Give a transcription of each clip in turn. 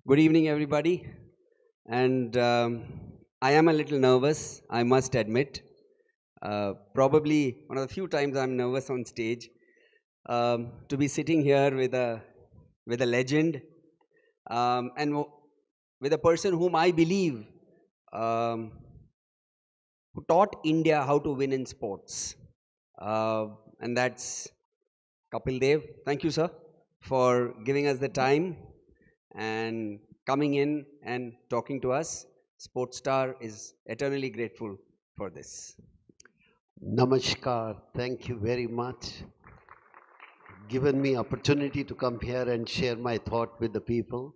Good evening, everybody. And I am a little nervous, I must admit. Probably one of the few times I'm nervous on stage. To be sitting here with a legend and with a person whom I believe um, who taught India how to win in sports. And that's Kapil Dev. Thank you, sir, for giving us the time and coming in and talking to us. Sportstar is eternally grateful for this. Namaskar. Thank you very much. Given me opportunity to come here and share my thought with the people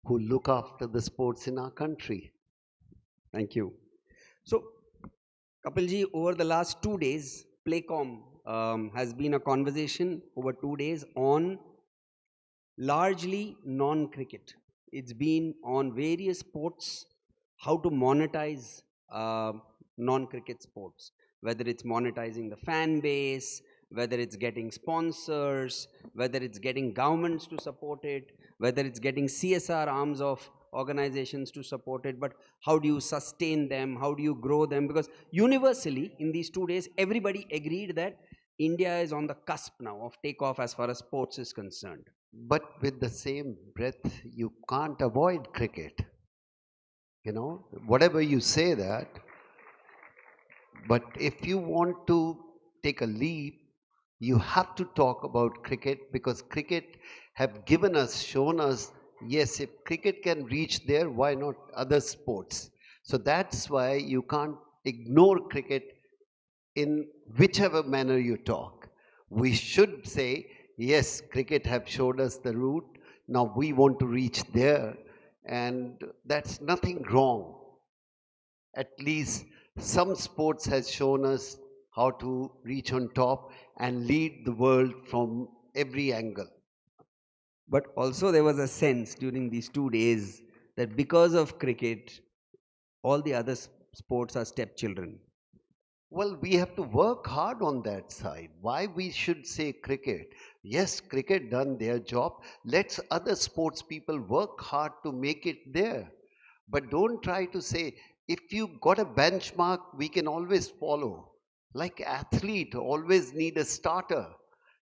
who look after the sports in our country. Thank you. So, Kapilji, over the last 2 days, Playcom has been a conversation over 2 days on largely non-cricket. It's been on various sports, how to monetize non-cricket sports, whether it's monetizing the fan base, whether it's getting sponsors, whether it's getting governments to support it, whether it's getting CSR arms of organizations to support it, but how do you sustain them, how do you grow them? Because universally in these 2 days, everybody agreed that India is on the cusp now of takeoff as far as sports is concerned. But with the same breath, you can't avoid cricket. Whatever you say that, but if you want to take a leap, you have to talk about cricket because cricket have given us, shown us, yes, if cricket can reach there, why not other sports? So that's why you can't ignore cricket in whichever manner you talk. We should say, yes, cricket have showed us the route. Now we want to reach there, and that's nothing wrong. At least some sports has shown us how to reach on top and lead the world from every angle. But also, there was a sense during these 2 days that because of cricket, all the other sports are stepchildren. Well, we have to work hard on that side. Why we should say cricket? Yes, cricket done their job. Let's other sports people work hard to make it there. But don't try to say, if you got a benchmark, we can always follow. Like athlete, always need a starter.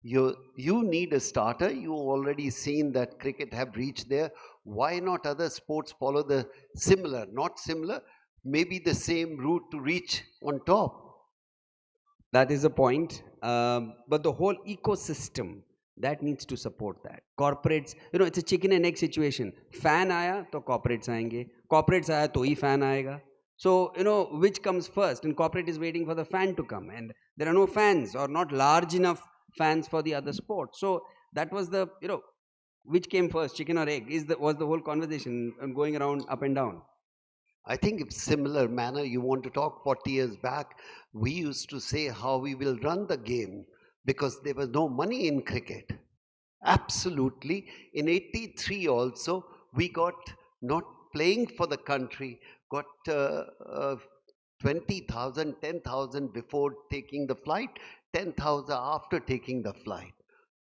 You need a starter. You already seen that cricket have reached there. Why not other sports follow the similar, not similar, maybe the same route to reach on top? That is a point. But the whole ecosystem that needs to support that. Corporates, it's a chicken and egg situation. Fan आया तो corporates आएंगे. Corporates आया तो ही fan आएगा. So, which comes first? And corporate is waiting for the fan to come. And there are no fans or not large enough fans for the other sports. So that was which came first, chicken or egg, was the whole conversation going around up and down. I think in similar manner, you want to talk 40 years back, we used to say how we will run the game because there was no money in cricket. Absolutely. In 83 also, we got not playing for the country, got 20,000, 10,000 before taking the flight, 10,000 after taking the flight.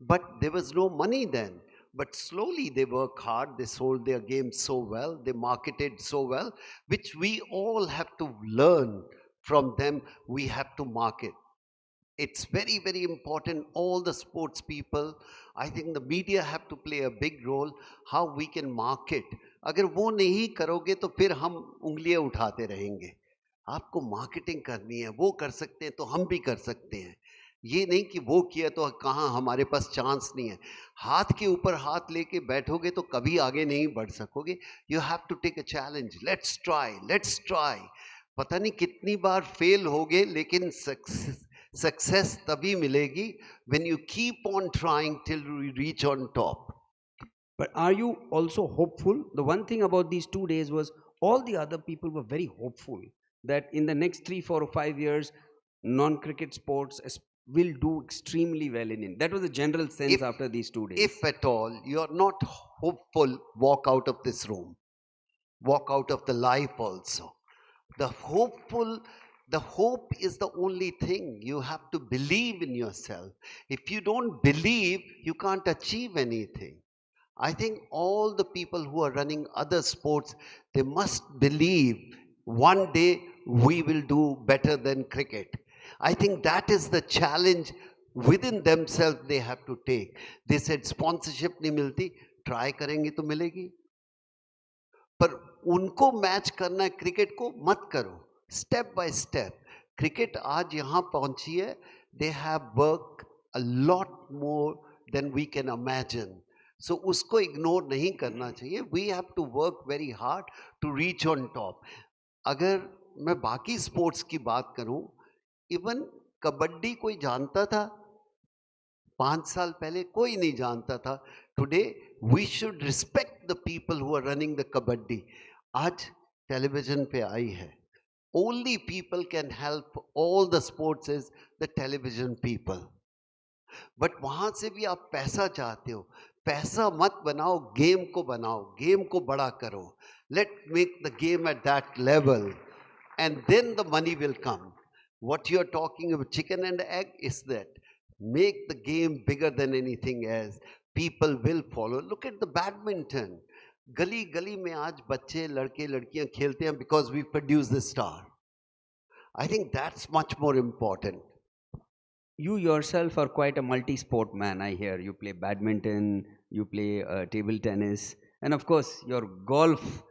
But there was no money then. But slowly they worked hard, they sold their games so well, they marketed so well, which we all have to learn from them. We have to market. It's very, very important. All the sports people, I think the media have to play a big role, how we can market. अगर वो नहीं करोगे तो फिर हम उंगलियां उठाते रहेंगे. आपको मार्केटिंग करनी है, वो कर सकते हैं तो हम भी कर सकते हैं. ये नहीं कि वो किया तो कहाँ हमारे पास चांस नहीं है. हाथ के ऊपर हाथ लेके बैठोगे तो कभी आगे नहीं बढ़ सकोगे. You have to take a challenge. Let's try. पता नहीं कितनी बार फेल होगे, लेकिन सक्सेस तभी मिलेगी when you keep on trying till you reach on top. But are you also hopeful? The one thing about these 2 days was all the other people were very hopeful that in the next 3, 4, or 5 years, non-cricket sports will do extremely well in India. That was the general sense if after these 2 days. if at all you are not hopeful, walk out of this room, walk out of the life also. The hopeful, the hope is the only thing. You have to believe in yourself. If you don't believe, you can't achieve anything. I think all the people who are running other sports, they must believe one day we will do better than cricket. I think that is the challenge within themselves they have to take. They said sponsorship नहीं मिलती, try करेंगे तो मिलेगी. पर उनको match करना है cricket को, मत करो. स्टेप बाय स्टेप क्रिकेट आज यहाँ पहुंची है. They have work a lot more than we can imagine. So उसको इग्नोर नहीं करना चाहिए. We have to work very hard to reach on top. अगर मैं बाकी स्पोर्ट्स की बात करूं, इवन कबड्डी कोई जानता था 5 साल पहले? कोई नहीं जानता था. Today we should respect the people who are running the kabaddi. आज टेलीविजन पे आई है. Only people can help all the sports is the television people. But वहां से भी आप पैसा चाहते हो, पैसा मत बनाओ, गेम को बनाओ, गेम को बड़ा करो. Let make the game at that level and then the money will come. What you're talking about, chicken and egg, is that make the game bigger than anything else. People will follow. Look at the badminton. गली गली में आज बच्चे लड़के लड़कियां खेलते हैं because we produce the star. I think that's much more important. You yourself are quite a multi-sport man, I hear. You play badminton, you play table tennis, and of course, your golf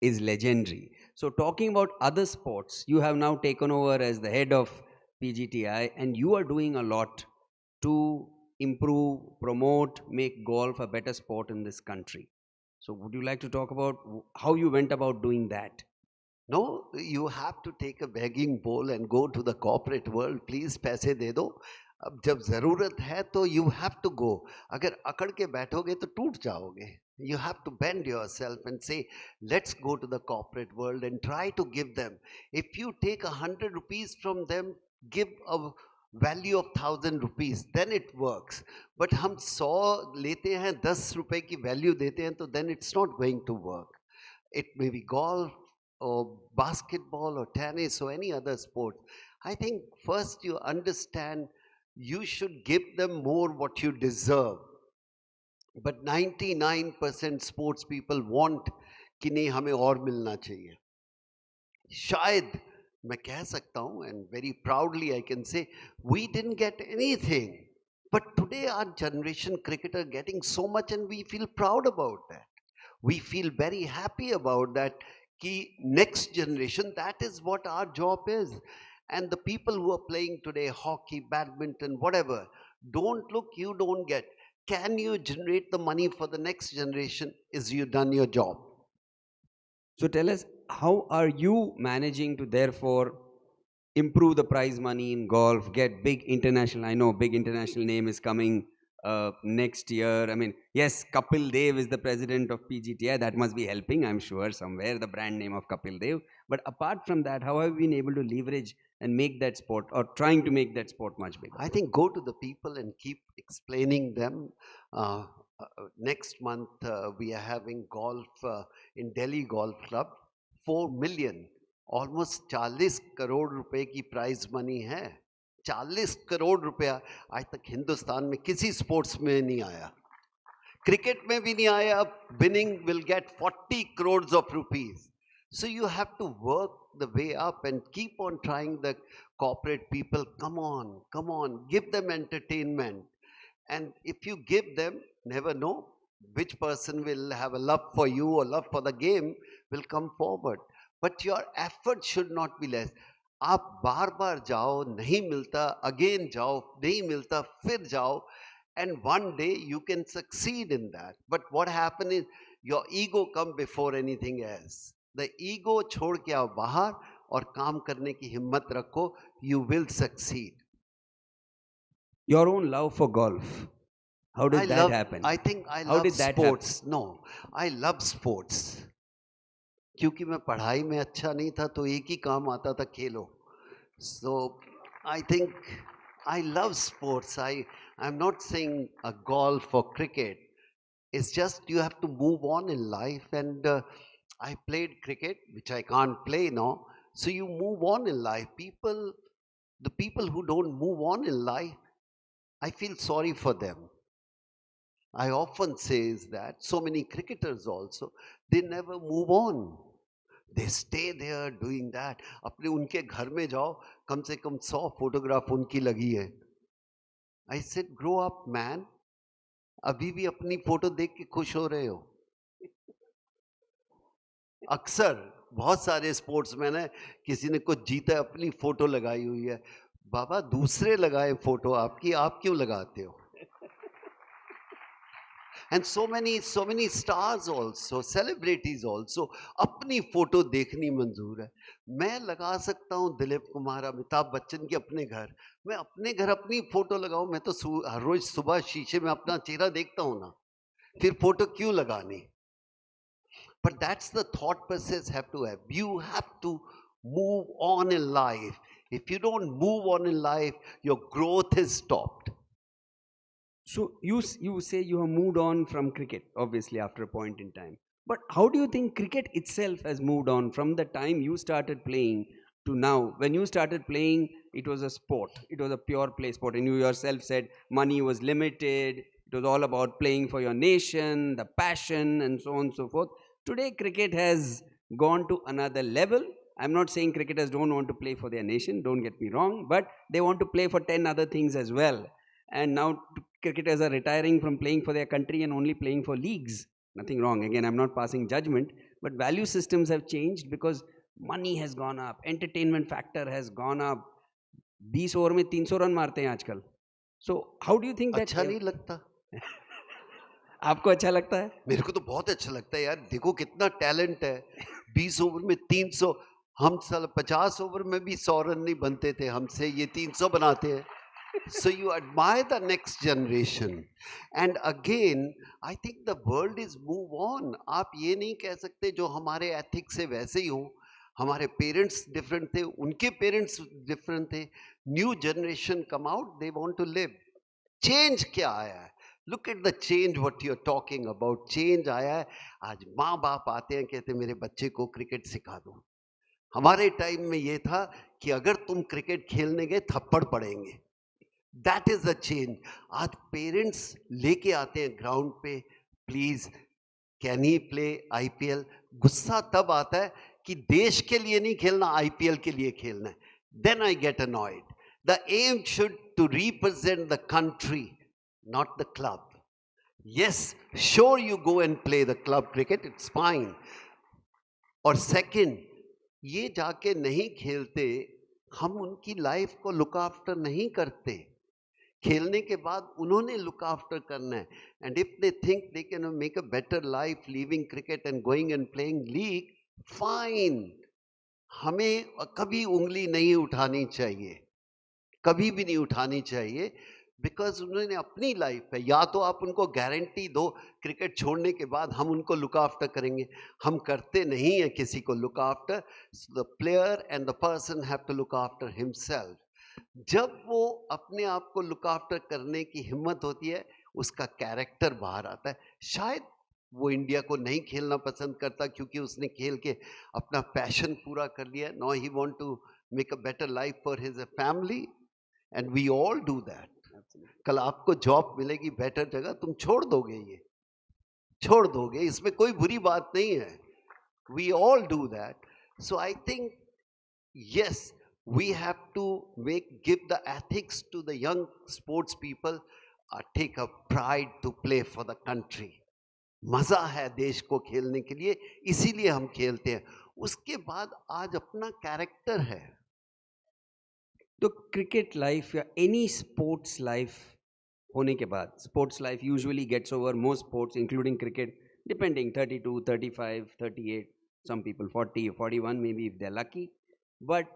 is legendary. So, talking about other sports, you have now taken over as the head of PGTI, and you are doing a lot to improve, promote, make golf a better sport in this country. So, would you like to talk about how you went about doing that? No, you have to take a begging bowl and go to the corporate world. Please पैसे दे दो. अब जब ज़रूरत है तो you have to go. अगर अकड़ के बैठोगे तो टूट जाओगे. You have to bend yourself and say, let's go to the corporate world and try to give them. If you take 100 rupees from them, give a value of 1,000 rupees, then it works. But हम 100 लेते हैं, 10 रुपए की value देते हैं, तो then it's not going to work. It may be golf or basketball or tennis or any other sport. I think first you understand you should give them more what you deserve. But 99% sports people want कि नहीं हमें और मिलना चाहिए. शायद मैं कह सकता हूँ and very proudly I can say we didn't get anything. But today our generation cricketer getting so much and we feel proud about that. We feel very happy about that. Ki next generation, that is what our job is. And the people who are playing today, hockey, badminton, whatever, don't look, you don't get. Can you generate the money for the next generation? Is you done your job? So tell us, how are you managing to therefore improve the prize money in golf, get big international? I know big international name is coming next year. I mean, yes, Kapil Dev is the president of PGTI. That must be helping, I'm sure, somewhere, the brand name of Kapil Dev. But apart from that, how have you been able to leverage and make that sport, or trying to make that sport much bigger? I think go to the people and keep explaining them. Uh, Next month, we are having golf in Delhi Golf Club. 4 million, almost 40 crore रुपए की prize money है. 40 करोड़ रुपया आज तक हिंदुस्तान में किसी sports में नहीं आया. क्रिकेट में भी नहीं आया. Winning will get 40 crores of rupees. So you have to work the way up and keep on trying. The corporate people, come on, give them entertainment. And if you give them, never know which person will have a love for you or love for the game will come forward. But your effort should not be less. आप बार बार जाओ, नहीं मिलता, again जाओ, नहीं मिलता, फिर जाओ, and one day you can succeed in that. But what happens is your ego come before anything else. The ego छोड़ के आओ बाहर और काम करने की हिम्मत रखो. You will succeed. Your own love for golf, how did that happen? I think I How love did that happen? sports. No, I love sports. क्योंकि मैं पढ़ाई में अच्छा नहीं था तो एक ही काम आता था, खेलो. So I think I love sports. I'm not saying a golf or cricket. It's just you have to move on in life. And I played cricket, which I can't play now. So you move on in life. The people who don't move on in life, I feel sorry for them. I often say is that so many cricketers also, they never move on. They stay there doing that. अपने उनके घर में जाओ, कम से कम 100 photograph उनकी लगी है. I said, grow up, man. अभी भी अपनी फोटो देख के खुश हो रहे हो. अक्सर बहुत सारे स्पोर्ट्समैन है, किसी ने कुछ जीता है, अपनी फोटो लगाई हुई है. बाबा दूसरे लगाए फोटो आपकी, आप क्यों लगाते हो? And so many stars also, celebrities also, अपनी फोटो देखनी मंजूर है. मैं लगा सकता हूँ दिलीप कुमार, अमिताभ बच्चन की अपने घर. मैं अपने घर अपनी फोटो लगाऊं? मैं तो हर रोज सुबह शीशे में अपना चेहरा देखता हूं ना, फिर फोटो क्यों लगानी? But that's the thought process have to have. You have to move on in life. If you don't move on in life, your growth is stopped. So you say you have moved on from cricket, obviously after a point in time. But how do you think cricket itself has moved on from the time you started playing to now? When you started playing, it was a sport. It was a pure play sport, and you yourself said money was limited. It was all about playing for your nation, the passion, and so on and so forth. Today, cricket has gone to another level. I'm not saying cricketers don't want to play for their nation. Don't get me wrong, but they want to play for 10 other things as well. And now cricketers are retiring from playing for their country and only playing for leagues. Nothing wrong. Again, I'm not passing judgment, but value systems have changed because money has gone up, entertainment factor has gone up. 20 over में 300 run मारते हैं आजकल. So how do you think that? अच्छा नहीं लगता? आपको अच्छा लगता है? मेरे को तो बहुत अच्छा लगता है यार. देखो कितना टैलेंट है. 20 ओवर में 300. हम साल 50 ओवर में भी 100 रन नहीं बनते थे हमसे, ये 300 बनाते हैं. So you admire the next generation. And again, I think the world is move on. आप ये नहीं कह सकते जो हमारे ethics से वैसे ही हो. हमारे पेरेंट्स डिफरेंट थे, उनके पेरेंट्स डिफरेंट थे. New generation come out, they want to live. Change क्या आया है? Look at the change what you are talking about. Change आया है. आज माँ बाप आते हैं, कहते मेरे बच्चे को क्रिकेट सिखा दो. हमारे टाइम में ये था कि अगर तुम क्रिकेट खेलने गए थप्पड़ पड़ेंगे. That is the change. आज पेरेंट्स लेके आते हैं ग्राउंड पे, please can he play IPL. गुस्सा तब आता है कि देश के लिए नहीं खेलना, आईपीएल के लिए खेलना है. Then I get annoyed. The aim should to represent the country, not the club. Yes, sure you go and play the club cricket, it's fine. और सेकंड, ये जाके नहीं खेलते, हम उनकी लाइफ को लुक आफ्टर नहीं करते. खेलने के बाद उन्होंने लुक आफ्टर करना है. And if they think they can make a better life leaving cricket and going and playing league, fine. हमें कभी उंगली नहीं उठानी चाहिए, कभी भी नहीं उठानी चाहिए. बिकॉज उन्होंने अपनी लाइफ है. या तो आप उनको गारंटी दो क्रिकेट छोड़ने के बाद हम उनको लुक आफ्टर करेंगे. हम करते नहीं है किसी को look after. The player and the person have to look after himself. जब वो अपने आप को लुक आफ्टर करने की हिम्मत होती है, उसका कैरेक्टर बाहर आता है. शायद वो इंडिया को नहीं खेलना पसंद करता क्योंकि उसने खेल के अपना पैशन पूरा कर लिया. No, he want to make a better life for his family, and we all do that. कल आपको जॉब मिलेगी बेटर जगह, तुम छोड़ दोगे, ये छोड़ दोगे, इसमें कोई बुरी बात नहीं है. We all do that. So I think yes, we have to give the ethics to the young sports people. Take a pride to play for the country. मजा है देश को खेलने के लिए, इसीलिए हम खेलते हैं. उसके बाद आज अपना कैरेक्टर है. तो क्रिकेट लाइफ या एनी स्पोर्ट्स लाइफ होने के बाद, sports life usually gets over most sports including cricket, depending 32, 35, 38, some people 40 or 41 maybe if they're lucky. But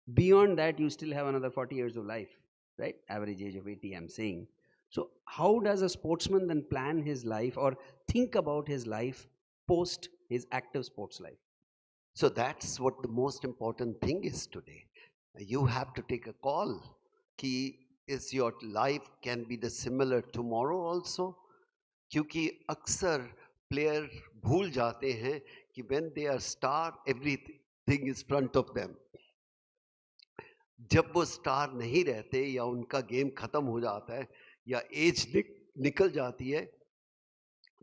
beyond that you still have another 40 years of life, right? Average age of 80, I'm saying. So how does a sportsman then plan his life or think about his life post his active sports life? So that's what the most important thing is today. You have to take a call कि is your life can be the similar tomorrow also. क्योंकि अक्सर player भूल जाते हैं कि when they are star everything is front of them. जब वो star नहीं रहते या उनका गेम खत्म हो जाता है या एज निकल जाती है,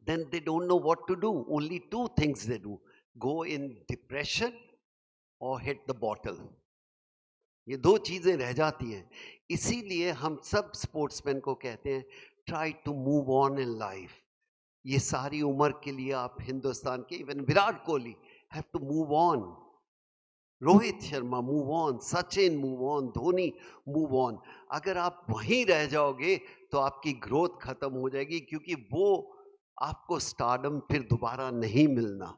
then they don't know what to do. Only two things they do: go in depression or hit the bottle. ये दो चीजें रह जाती हैं. इसीलिए हम सब स्पोर्ट्समैन को कहते हैं, try to move on in life. ये सारी उम्र के लिए आप हिंदुस्तान के, even Virat Kohli have to move on, Rohit Sharma move on, Sachin move on, Dhoni move on. अगर आप वहीं रह जाओगे तो आपकी ग्रोथ खत्म हो जाएगी, क्योंकि वो आपको स्टारडम फिर दोबारा नहीं मिलना.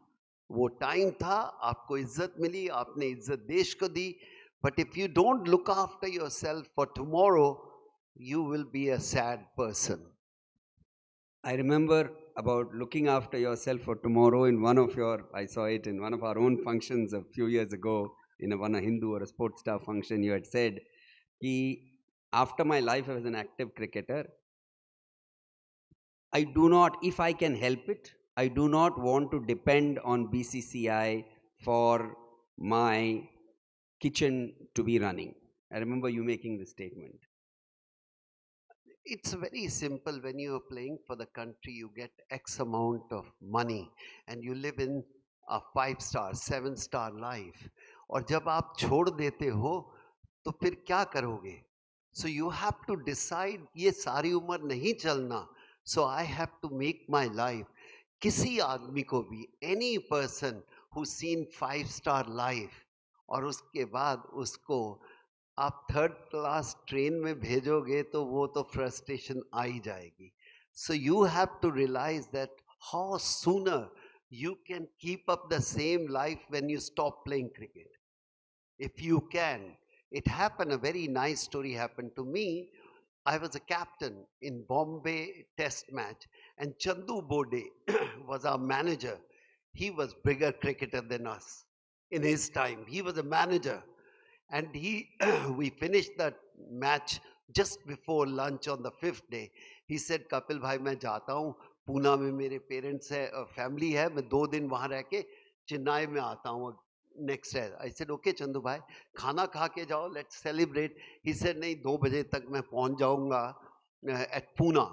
वो टाइम था, आपको इज्जत मिली, आपने इज्जत देश को दी, but if you don't look after yourself for tomorrow, you will be a sad person. I remember about looking after yourself for tomorrow in one of your, I saw it in one of our own functions a few years ago, in a Hindu or a Sportstar function. You had said, ki, after my life as an active cricketer, I do not, if I can help it, I do not want to depend on BCCI for my kitchen to be running. I remember you making this statement. It's very simple. When you are playing for the country, you get X amount of money and you live in a 5-star, 7-star life. और जब आप छोड़ देते हो तो फिर क्या करोगे? So you have to decide, ये सारी उम्र नहीं चलना. So I have to make my life. किसी आदमी को भी, any person who's seen 5-star life, और उसके बाद उसको आप थर्ड क्लास ट्रेन में भेजोगे तो वो तो फ्रस्ट्रेशन आ ही जाएगी. So you have to realise that how sooner you can keep up the same life when you stop playing cricket. If you can. It happened, a very nice story happened to me. I was a captain in Bombay test match and Chandu Bode was our manager. He was bigger cricketer than us in his time. He was a manager. And we finished that match just before lunch on the 5th day. He said, Kapil bhai, मैं जाता हूँ, पूना में मेरे parents है, family है, मैं 2 दिन वहाँ रह के चेन्नई में आता हूँ नेक्स्ट डे. आई सेड ओके चंदू भाई, खाना खा के जाओ, लेट्स सेलिब्रेट. ही सेड नहीं, 2 बजे तक मैं पहुँच जाऊँगा एट पूना.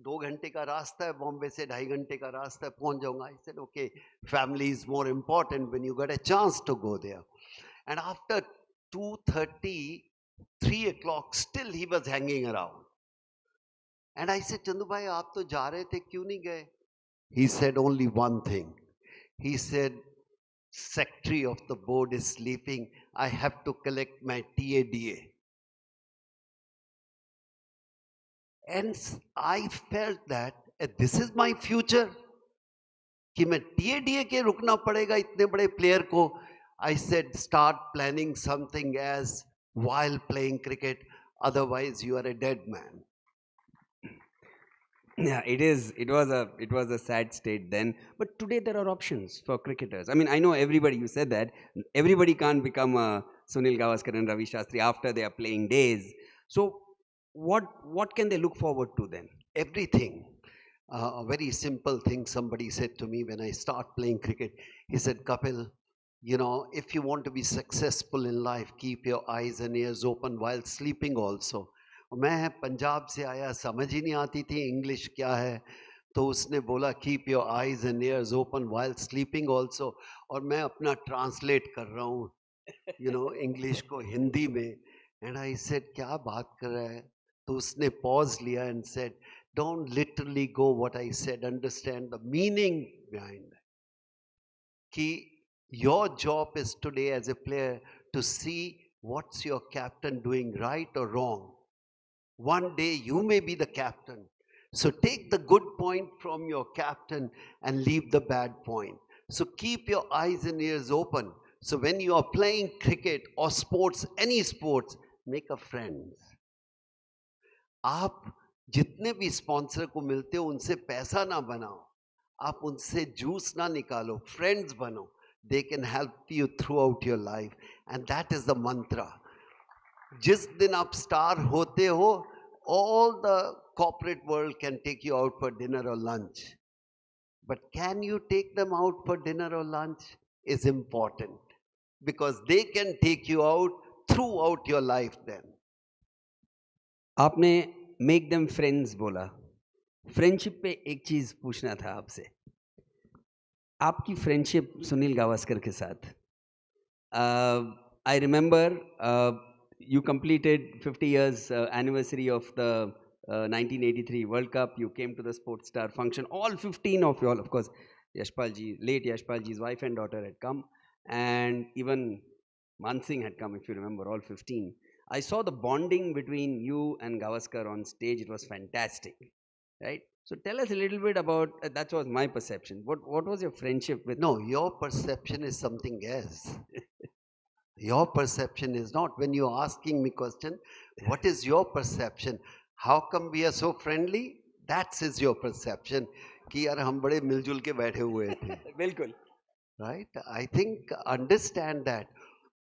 2 घंटे का रास्ता है, बॉम्बे से 2.5 घंटे का रास्ता है, पहुँच जाऊँगा. I said okay, family is more important when you get a chance to go there. And after 2:30, 3 o'clock, still he was hanging around. And I said, Chandu bhai, aap to ja rahe the, kyun nahi gaye? He said only one thing. He said, secretary of the board is sleeping. I have to collect my TADA. And I felt that this is my future. कि मैं TADA के रुकना पड़ेगा इतने बड़े player को. I said, start planning something as while playing cricket. Otherwise, you are a dead man. Yeah, it is. It was a sad state then. But today there are options for cricketers. I mean, I know everybody. You said that everybody can't become a Sunil Gavaskar and Ravi Shastri after they are playing days. So, what can they look forward to then? Everything. A very simple thing somebody said to me when I start playing cricket. He said, Kapil, you know, if you want to be successful in life, keep your eyes and ears open while sleeping also. मैं पंजाब से आया, समझ ही नहीं आती थी English क्या है, तो उसने बोला keep your eyes and years open while sleeping also. और मैं अपना ट्रांसलेट कर रहा हूँ, यू नो, इंग्लिश को हिंदी में. एंड आई सेड, क्या बात कर रहा है? तो उसने पॉज लिया and said, don't literally go what I said, understand the meaning behind that. कि your job is today as a player to see what's your captain doing, right or wrong. One day you may be the captain. So take the good point from your captain and leave the bad point. So keep your eyes and ears open. So when you are playing cricket or sports, any sports, make a friends. आप जितने भी sponsor को मिलते हो उनसे पैसा ना बनाओ, आप उनसे जूस ना निकालो, फ्रेंड्स बनो. They can help you throughout your life, and that is the mantra. जिस दिन आप स्टार होते हो, all the corporate world can take you out for dinner or lunch, but can you take them out for dinner or lunch is important, because they can take you out throughout your life then. आपने make them friends बोला. Friendship पे एक चीज पूछना था आपसे. आपकी friendship Sunil Gavaskar के साथ. I remember you completed 50 years anniversary of the 1983 World Cup. You came to the Sportstar function. All 15 of you all, of course, Yashpalji, late Yashpalji's wife and daughter had come, and even Mansingh had come, if you remember, all 15. I saw the bonding between you and Gavaskar on stage. It was fantastic, right? So tell us a little bit about that. Was my perception. What was your friendship with? No, your perception is something else. Your perception is not. When you're asking me question, what is your perception? How come we are so friendly? That is your perception. कि यार हम बड़े मिलजुल के बैठे हुए थे. बिल्कुल. Right? I think understand that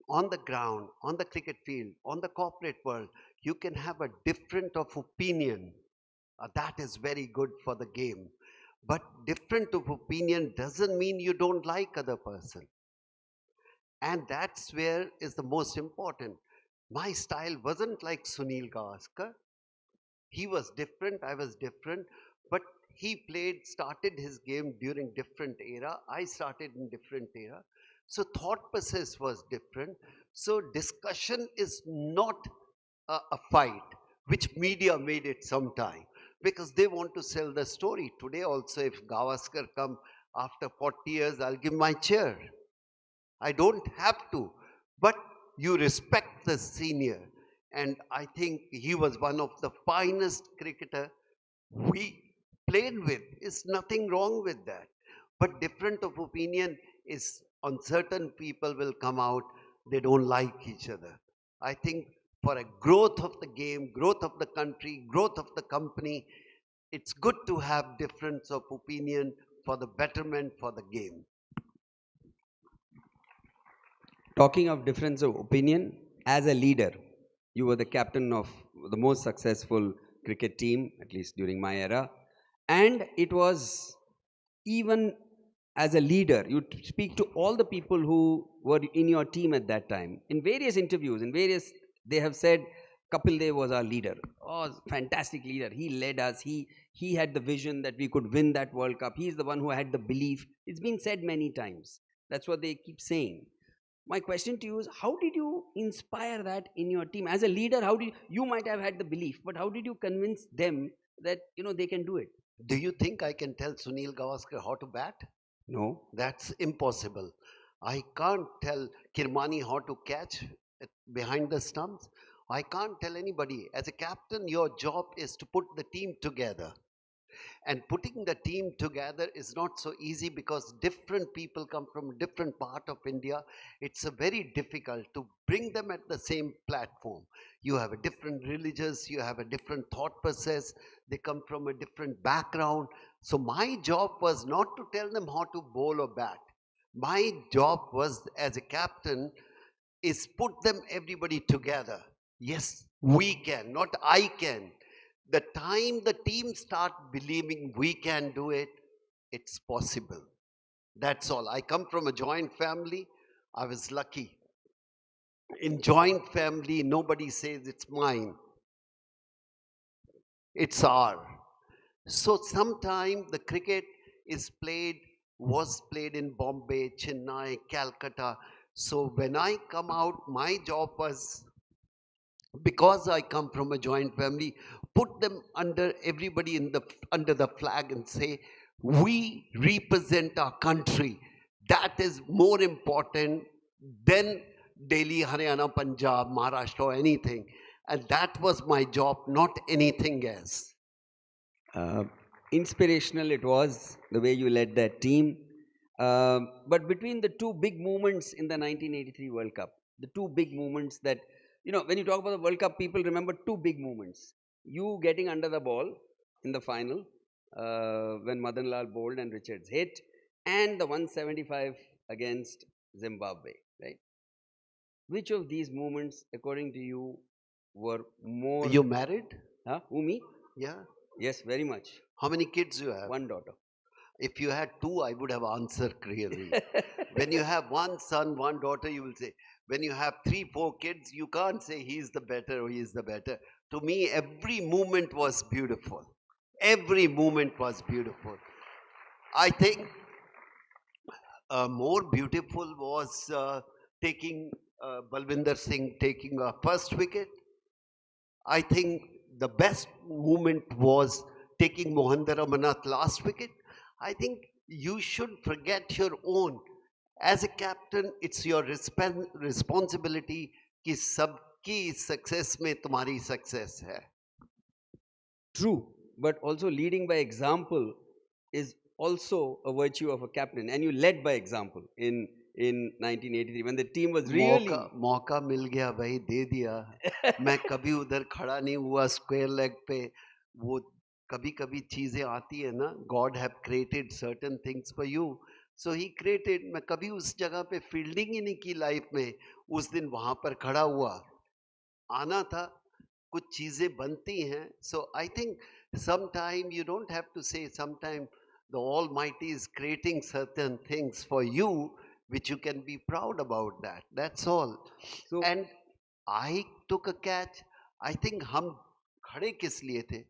on the ground, on the cricket field, on the corporate world, you can have a different of opinion. That is very good for the game. But different of opinion doesn't mean you don't like other person. And that's where is the most important. My style wasn't like Sunil Gavaskar. He was different, I was different, but he started his game during different era. I started in different era. So thought process was different. So discussion is not a fight, which media made it sometime because they want to sell the story. Today also, if Gavaskar come after 40 years, I'll give my chair. I don't have to, but you respect the senior. And I think he was one of the finest cricketer we played with. Is nothing wrong with that. But different of opinion is on certain people will come out, they don't like each other. I think for a growth of the game, growth of the country, growth of the company, it's good to have difference of opinion for the betterment for the game. Talking of difference of opinion, as a leader, you were the captain of the most successful cricket team, at least during my era. And it was even as a leader, you speak to all the people who were in your team at that time. In various interviews, they have said Kapil Dev was our leader. Oh, fantastic leader. He led us. He had the vision that we could win that World Cup. He's the one who had the belief. It's been said many times. That's what they keep saying. My question to you is, how did you inspire that in your team as a leader? How did you might have had the belief, but how did you convince them that they can do it? Do you think I can tell Sunil Gavaskar how to bat? No. That's impossible. I can't tell Kirmani how to catch behind the stumps. I can't tell anybody. As a captain, your job is to put the team together. And putting the team together is not so easy because different people come from different part of India. It's a very difficult to bring them at the same platform. You have a different religious, you have a different thought process, they come from a different background. So my job was not to tell them how to bowl or bat. My job was as a captain is put them everybody together. Yes, we can, not I can. The time the team start believing we can do it, it's possible. That's all. I come from a joint family. I was lucky. In joint family, nobody says it's mine. It's our. So sometime the cricket was played in Bombay, Chennai, Calcutta. So when I come out, my job was, because I come from a joint family, put them under everybody under the flag and say, we represent our country. That is more important than Delhi, Haryana, Punjab, Maharashtra, or anything. And that was my job, not anything else. Uh, Inspirational it was the way you led that team. But between the two big moments in the 1983 World Cup, the two big moments that, when you talk about the World Cup, people remember two big moments. You getting under the ball in the final when Madan Lal bowled and Richards hit, and the 175 against Zimbabwe, right? Which of these moments, according to you, were more. You married? Huh? Who, me? Yeah. Yes, very much. How many kids you have? One daughter. If you had two, I would have answered clearly. When you have one son, one daughter, you will say. When you have three, four kids, you can't say he's the better or he's the better. To me, every moment was beautiful. Every moment was beautiful. I think more beautiful was taking Balwinder Singh taking a first wicket. I think the best moment was taking Mohinder Amarnath last wicket. I think you should forget your own. As a captain, it's your responsibility कि सबकी success में तुम्हारी success है. True, but also leading by example is also a virtue of a captain, and you led by example in 1983 when the team was मौका really. मौका मिल गया भाई दे दिया. मैं कभी उधर खड़ा नहीं हुआ स्क्वायर लेग पे. वो कभी कभी चीजें आती है ना. God have created certain things for you, so he created. मैं कभी उस जगह पे फील्डिंग ही नहीं की लाइफ में. उस दिन वहां पर खड़ा हुआ, आना था. कुछ चीजें बनती हैं. So I think some time you don't have to say. Some time the Almighty is creating certain things for you which you can be proud about that. That's all. So And I took a catch. I think हम खड़े किस लिए थे?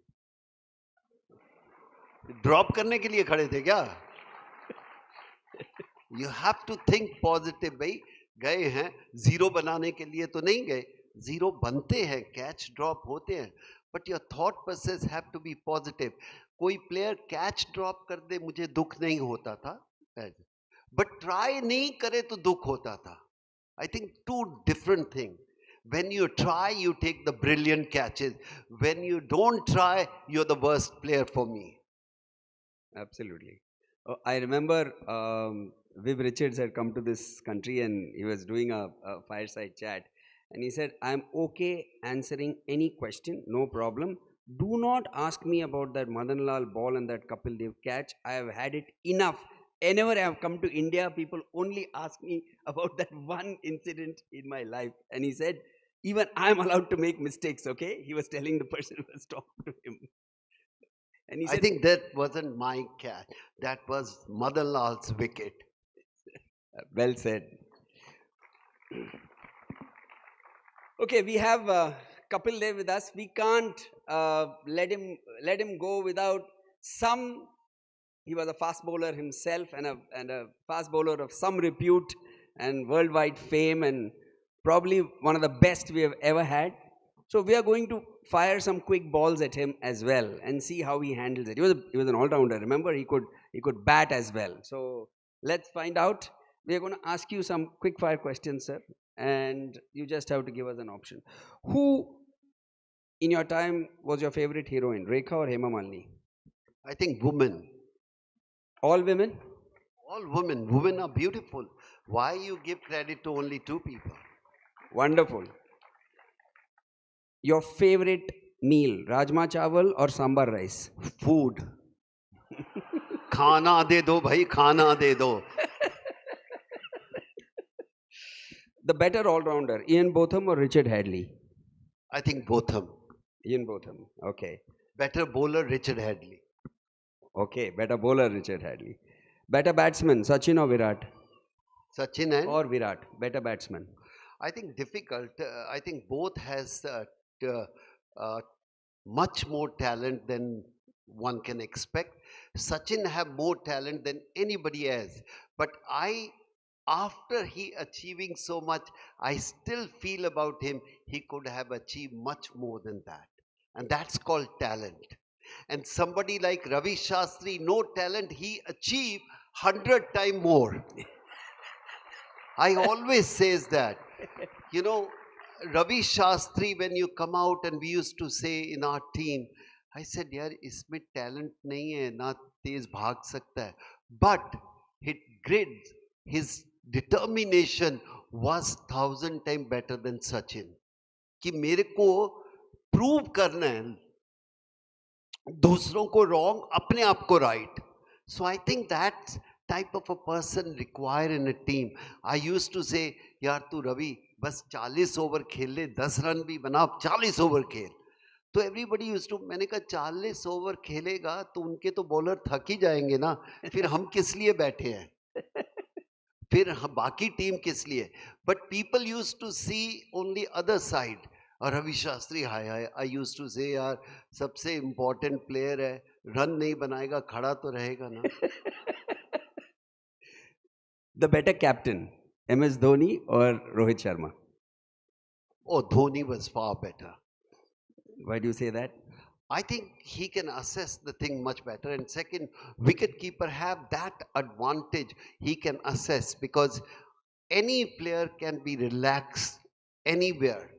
Drop करने के लिए खड़े थे क्या? You have to think positive. भाई गए हैं जीरो बनाने के लिए तो नहीं गए. जीरो बनते हैं, कैच ड्रॉप होते हैं, but your thought process have to be positive. कोई प्लेयर कैच ड्रॉप कर दे मुझे दुख नहीं होता था, बट ट्राई नहीं करे तो दुख होता था. I think two different thing. When you try, you take the brilliant catches. When you don't try, you're the worst player for me. absolutely. I remember Viv Richards had come to this country and he was doing a fireside chat. And he said, I'm okay answering any question, no problem. Do not ask me about that Madan Lal ball and that Kapil Dev catch. I have had it enough. Whenever I have come to India, people only ask me about that one incident in my life. And he said, even I'm allowed to make mistakes, okay? He was telling the person who was talking to him. And he I said, think that wasn't my catch. That was Madan Lal's wicket. well said. Okay, we have Kapil Dev with us. We can't let him go without some. He was a fast bowler himself and a fast bowler of some repute and worldwide fame, and probably one of the best we have ever had. So we are going to fire some quick balls at him as well and see how he handles it. He was an all-rounder. Remember, he could bat as well. So let's find out. We are going to ask you some quick fire questions, sir, and you just have to give us an option. Who in your time was your favorite heroine, Rekha or Hema Malini? I think women, All women? all women, women are beautiful. Why you give credit to only two people? Wonderful. Your favorite meal, rajma chawal or sambar rice? Food. खाना दे दो भाई, खाना दे दो. The better all-rounder, Ian Botham or Richard Hadley? I think Botham. Ian Botham. Okay. Better bowler Richard Hadley. Okay. Better bowler, Richard Hadley. Better batsman, Sachin or Virat? Sachin and Or Virat? Better batsman. I think difficult. I think both has uh, much more talent than one can expect. Sachin have more talent than anybody else. But after he achieving so much, I still feel about him, he could have achieved much more than that. And that's called talent. And somebody like Ravi Shastri, no talent, he achieved 100 times more. I always says that. You know, Ravi Shastri, when you come out and we used to say in our team, I said, यार इसमें talent नहीं है, ना तेज भाग सकता है. But his grit, his determination was 1,000 times better than Sachin. कि मेरे को prove करना है, दूसरों को wrong, अपने आप को right. So I think that type of a person required in a team. I used to say, यार तू रवि बस 40 ओवर खेल ले, 10 रन भी बना, 40 ओवर खेल. तो एवरीबडी यूज्ड टू. मैंने कहा 40 ओवर खेलेगा तो उनके तो बॉलर थक ही जाएंगे ना, फिर हम किस लिए बैठे हैं, फिर बाकी टीम किस लिए. But people use to see only other side. और रवि शास्त्री हाय हाय, आई यूज टू से यार सबसे इम्पोर्टेंट प्लेयर है, रन नहीं बनाएगा, खड़ा तो रहेगा ना. The better captain, MS Dhoni or Rohit Sharma? Oh, Dhoni was far better. Why do you say that? I think he can assess the thing much better. And second, wicketkeeper have that advantage. He can assess because any player can be relaxed anywhere.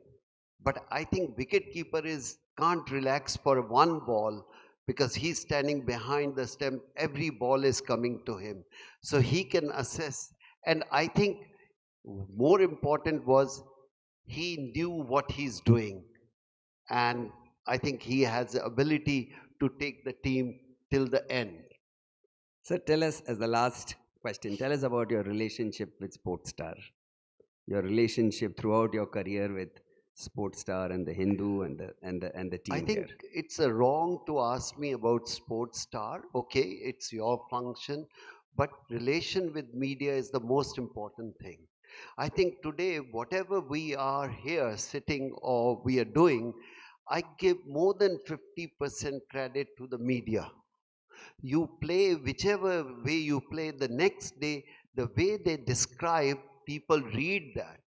But I think wicketkeeper is can't relax for one ball because he's standing behind the stump. Every ball is coming to him, so he can assess. And I think more important was he knew what he's doing, and I think he has the ability to take the team till the end. Sir, tell us as the last question, tell us about your relationship with Sportstar. Your relationship throughout your career with Sportstar and the Hindu and the I team think here. it's a wrong to ask me about Sportstar. Okay, it's your function, but relation with media is the most important thing. I think today, whatever we are here sitting or we are doing, I give more than 50% credit to the media. You play whichever way you play, the next day, the way they describe, people read that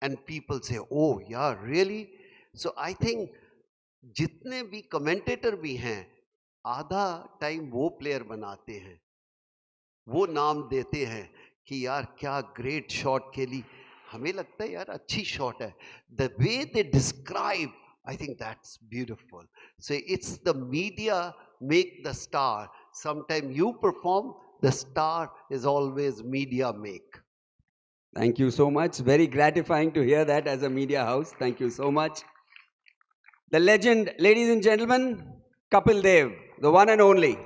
and people say, oh, yeah, really? So I think जितने भी commentator भी हैं आधा time वो player बनाते हैं वो नाम देते हैं कि यार क्या ग्रेट शॉट खेली हमें लगता है यार अच्छी शॉट है the way they describe I think that's beautiful so it's the media make the star sometime you perform the star is always media make Thank you so much. Very gratifying to hear that as a media house. Thank you so much. The legend, ladies and gentlemen, Kapil Dev, the one and only.